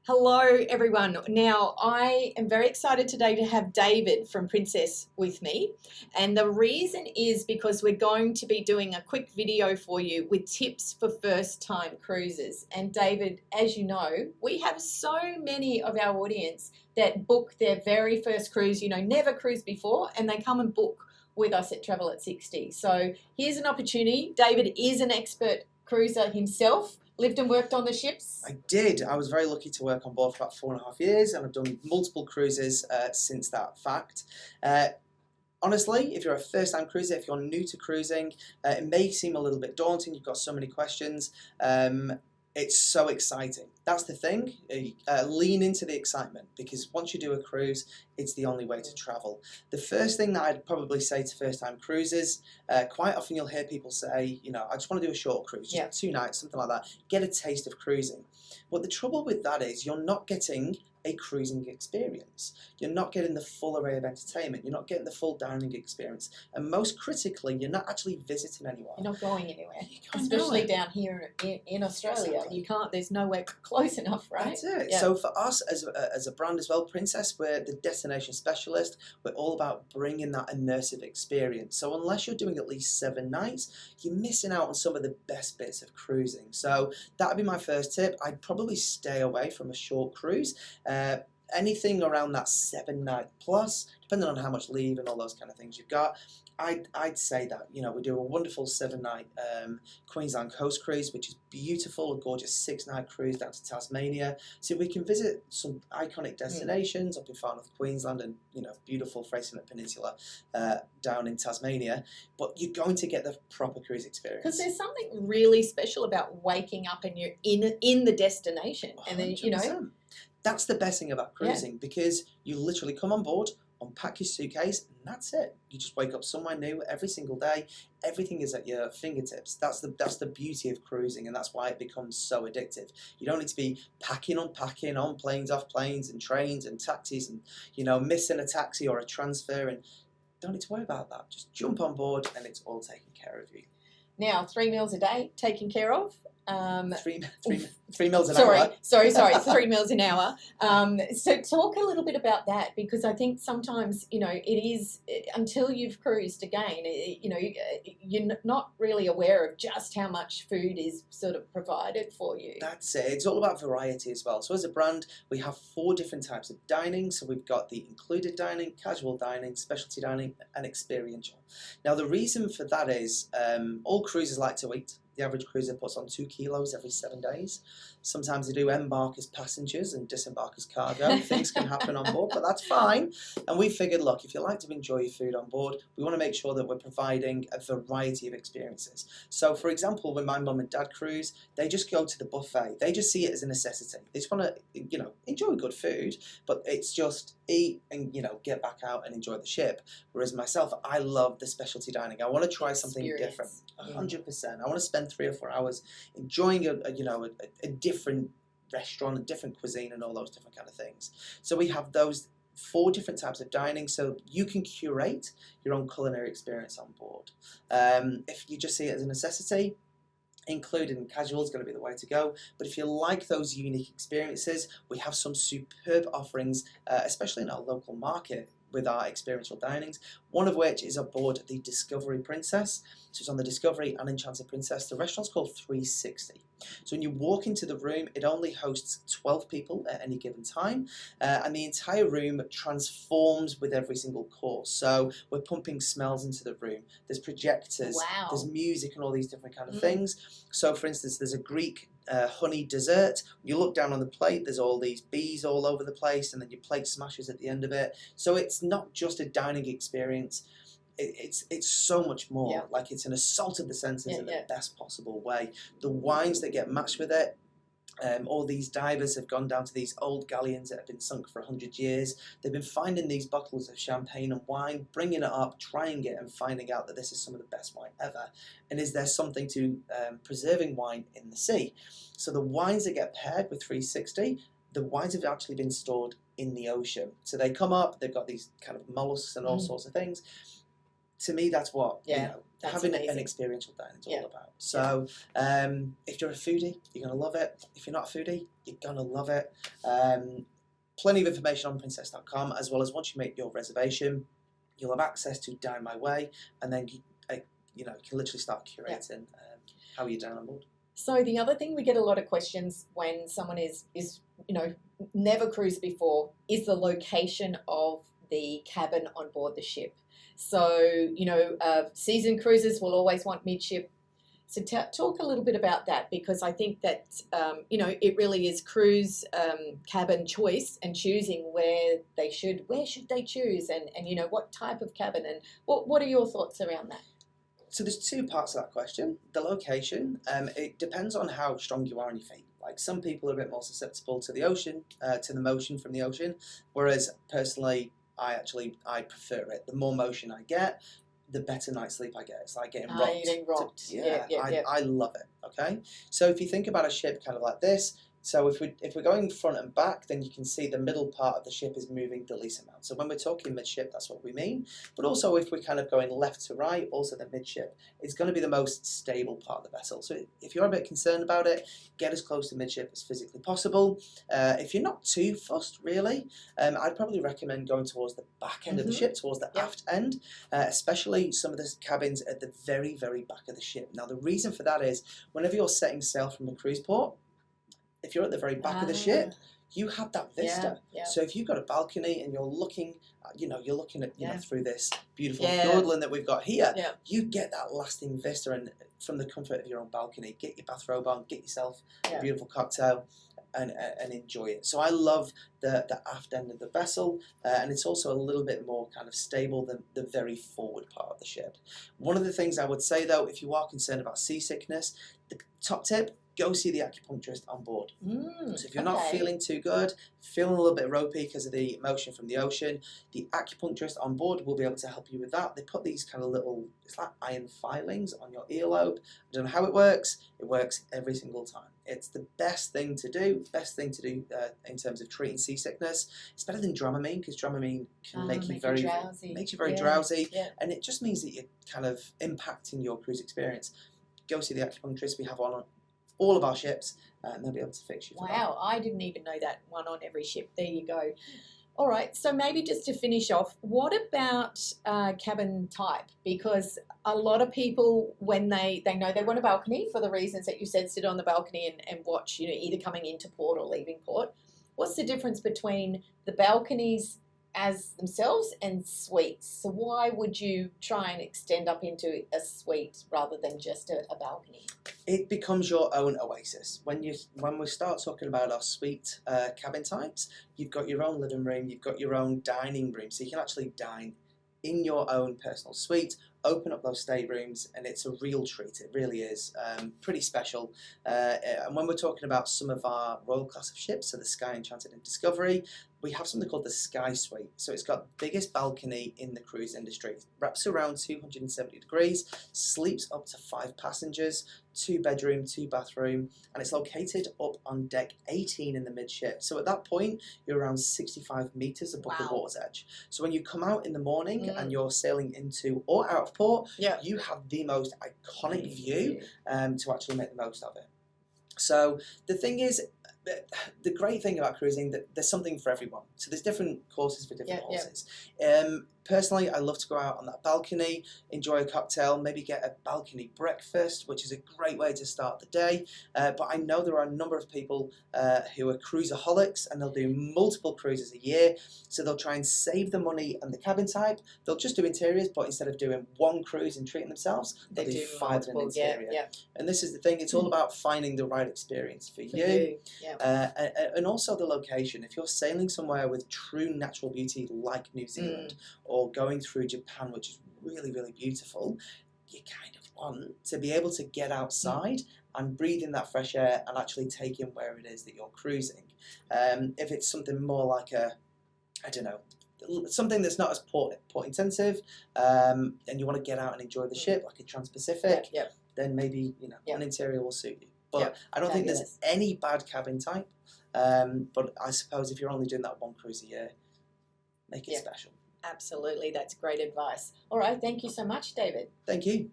Hello everyone. Now I am very excited today to have David from Princess with me, and the reason is because we're going to be doing a quick video for you with tips for first time cruises. And David, as you know, we have so many of our audience that book their very first cruise, never cruised before, and they come and book with us at Travel at 60. So here's an opportunity. David is an expert cruiser himself. Lived and worked on the ships? I did. I was very lucky to work on board for about 4.5 years, and I've done multiple cruises since that fact. Honestly, if you're a first-time cruiser, if you're new to cruising, it may seem a little bit daunting. You've got so many questions. It's so exciting. That's the thing. Lean into the excitement, because once you do a cruise, it's the only way to travel. The first thing that I'd probably say to first-time cruisers, quite often you'll hear people say, I just want to do a short cruise, just 2 nights, something like that. Get a taste of cruising. But the trouble with that is you're not getting a cruising experience. You're not getting the full array of entertainment. You're not getting the full dining experience. And most critically, you're not actually visiting anywhere. You're not going anywhere. Especially down here in Australia. Exactly. You can't, there's nowhere close enough, right? That's it. Yeah. So for us as a brand as well, Princess, we're the destination specialist. We're all about bringing that immersive experience. So unless you're doing at least 7 nights, you're missing out on some of the best bits of cruising. So that would be my first tip. I'd probably stay away from a short cruise. Anything around that 7-night plus, depending on how much leave and all those kind of things you've got, I'd say that, we do a wonderful 7-night Queensland coast cruise, which is beautiful, a gorgeous 6-night cruise down to Tasmania. So we can visit some iconic destinations up in far north Queensland and, beautiful Fraser Peninsula down in Tasmania. But you're going to get the proper cruise experience. Because there's something really special about waking up and you're in the destination. 100%. And then, That's the best thing about cruising, because you literally come on board, unpack your suitcase, and that's it. You just wake up somewhere new every single day. Everything is at your fingertips. That's the beauty of cruising, and that's why it becomes so addictive. You don't need to be packing, unpacking on planes, off planes, and trains and taxis, and missing a taxi or a transfer, and don't need to worry about that. Just jump on board, and it's all taken care of you. Now, 3 meals a day taken care of. 3 meals an hour. Sorry, 3 meals an hour. So talk a little bit about that, because I think sometimes, it is, until you've cruised again, you're not really aware of just how much food is sort of provided for you. That's it. It's all about variety as well. So as a brand, we have 4 different types of dining. So we've got the included dining, casual dining, specialty dining, and experiential. Now, the reason for that is all cruisers like to eat. The average cruiser puts on 2 kilos every 7 days. Sometimes they do embark as passengers and disembark as cargo. Things can happen on board, but that's fine. And we figured, look, if you like to enjoy your food on board, we want to make sure that we're providing a variety of experiences. So, for example, when my mum and dad cruise, they just go to the buffet. They just see it as a necessity. They just want to, enjoy good food, but it's just eat and, get back out and enjoy the ship. Whereas myself, I love the specialty dining. I want to try something different. 100%. I want to spend 3 or 4 hours enjoying a different restaurant, a different cuisine, and all those different kind of things. So we have those 4 different types of dining, so you can curate your own culinary experience on board. If you just see it as a necessity, included and casual is going to be the way to go. But if you like those unique experiences, we have some superb offerings, especially in our local market, with our experiential dinings, one of which is aboard the Discovery Princess. So it's on the Discovery and Enchanted Princess. The restaurant's called 360. So when you walk into the room, it only hosts 12 people at any given time, and the entire room transforms with every single course. So we're pumping smells into the room. There's projectors, there's music and all these different kind of things. So for instance, there's a Greek honey dessert. You look down on the plate, there's all these bees all over the place, and then your plate smashes at the end of it. So it's not just a dining experience. It's so much more. Yeah. Like, it's an assault of the senses in the best possible way. The wines that get matched with it. All these divers have gone down to these old galleons that have been sunk for 100 years. They've been finding these bottles of champagne and wine, bringing it up, trying it, and finding out that this is some of the best wine ever. And is there something to preserving wine in the sea? So the wines that get paired with 360, the wines have actually been stored in the ocean. So they come up, they've got these kind of mollusks and all sorts of things. To me, that's what having an amazing. experiential dining is all about. So if you're a foodie, you're going to love it. If you're not a foodie, you're going to love it. Plenty of information on princess.com, as well as once you make your reservation, you'll have access to Dine My Way, and then you can literally start curating how you dine on board. So the other thing, we get a lot of questions when someone is never cruised before, is the location of the cabin on board the ship. So seasoned cruisers will always want midship. So talk a little bit about that, because I think that it really is cruise cabin choice and choosing where should they choose, and what type of cabin, and what are your thoughts around that? So there's two parts of that question. The location, it depends on how strong you are on your feet. Like, some people are a bit more susceptible to the ocean, to the motion from the ocean, whereas personally, I prefer it. The more motion I get, the better night's sleep I get. It's like getting rocked. Getting rocked. I love it. Okay, so if you think about a ship kind of like this, so if we're going front and back, then you can see the middle part of the ship is moving the least amount. So when we're talking midship, that's what we mean. But also, if we're kind of going left to right, also the midship is going to be the most stable part of the vessel. So if you're a bit concerned about it, get as close to midship as physically possible. If you're not too fussed, really, I'd probably recommend going towards the back end of the ship, towards the aft end, especially some of the cabins at the very, very back of the ship. Now, the reason for that is whenever you're setting sail from a cruise port, if you're at the very back of the ship, you have that vista. So if you've got a balcony and you're looking, at through this beautiful fjordland that we've got here, you get that lasting vista, and from the comfort of your own balcony, get your bathrobe on, get yourself a beautiful cocktail, and enjoy it. So I love the aft end of the vessel, and it's also a little bit more kind of stable than the very forward part of the ship. One of the things I would say, though, if you are concerned about seasickness, the top tip: go see the acupuncturist on board. So if you're not feeling too good, feeling a little bit ropey because of the motion from the ocean, the acupuncturist on board will be able to help you with that. They put these kind of little, it's like iron filings on your earlobe. I don't know how it works. It works every single time. It's the best thing to do in terms of treating seasickness. It's better than Dramamine, because Dramamine can make you very drowsy, and it just means that you're kind of impacting your cruise experience. Go see the acupuncturist. We have one on all of our ships, and they'll be able to fix you. Wow, I didn't even know that. One on every ship. There you go. All right, so maybe just to finish off, what about cabin type? Because a lot of people, when they know they want a balcony, for the reasons that you said, sit on the balcony and watch, either coming into port or leaving port. What's the difference between the balconies as themselves and suites? So why would you try and extend up into a suite rather than just a balcony? It becomes your own oasis. When we start talking about our suite cabin types, you've got your own living room, you've got your own dining room, so you can actually dine in your own personal suite, open up those staterooms, and it's a real treat. It really is pretty special. And when we're talking about some of our royal class of ships, so the Sky Enchanted and Discovery, we have something called the Sky Suite. So it's got the biggest balcony in the cruise industry. It wraps around 270 degrees, sleeps up to 5 passengers, 2 bedroom, 2 bathroom, and it's located up on deck 18 in the midship. So at that point, you're around 65 meters above the water's edge. So when you come out in the morning and you're sailing into or out of port, you have the most iconic view to actually make the most of it. So the thing is, the great thing about cruising, that there's something for everyone. So there's different courses for different horses. Personally, I love to go out on that balcony, enjoy a cocktail, maybe get a balcony breakfast, which is a great way to start the day. But I know there are a number of people who are cruiseaholics, and they'll do multiple cruises a year. So they'll try and save the money on the cabin type. They'll just do interiors, but instead of doing one cruise and treating themselves, they'll do 5 in an interior. And this is the thing, it's all about finding the right experience for you. And also the location. If you're sailing somewhere with true natural beauty like New Zealand, or going through Japan, which is really, really beautiful, you kind of want to be able to get outside and breathe in that fresh air and actually take in where it is that you're cruising. If it's something more like something that's not as port intensive, and you want to get out and enjoy the ship, like a Trans-Pacific, then maybe an interior will suit you. But I don't think there's any bad cabin type. But I suppose if you're only doing that one cruise a year, make it special. Absolutely, that's great advice. All right, thank you so much, David. Thank you.